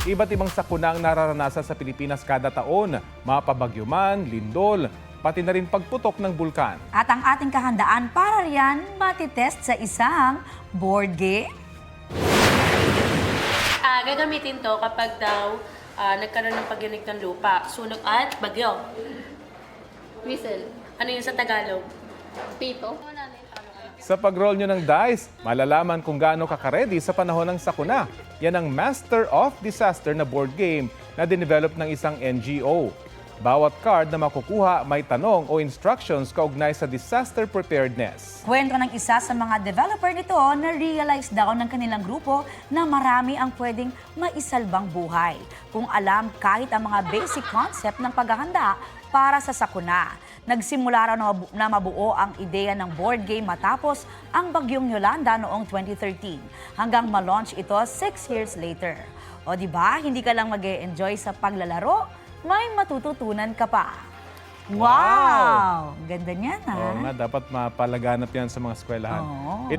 Iba't ibang sakuna ang nararanasan sa Pilipinas kada taon. Mapabagyo man, lindol, pati na rin pagputok ng bulkan. At ang ating kahandaan para riyan matitest sa isang board game. Gagamitin to kapag daw nagkaroon ng pagyanig ng lupa, sunog at bagyo. Whistle. Ano yun sa Tagalog? Pito. Sa pag-roll nyo ng dice, malalaman kung gaano kakaredy sa panahon ng sakuna. Yan ang Master of Disaster na board game na dinevelop ng isang NGO. Bawat card na makukuha may tanong o instructions kaugnay sa disaster preparedness. Kwento ng isa sa mga developer nito na realize daw ng kanilang grupo na marami ang pwedeng maisalbang buhay kung alam kahit ang mga basic concept ng paghahanda para sa sakuna. Nagsimula raw na mabuo ang ideya ng board game matapos ang bagyong Yolanda noong 2013 hanggang ma-launch ito 6 years later. O di ba, hindi ka lang mag-e-enjoy sa paglalaro, may matututunan ka pa. Wow! Ganda niyan, ha? Oo nga, dapat mapalaganap yan sa mga eskwelahan. Oo.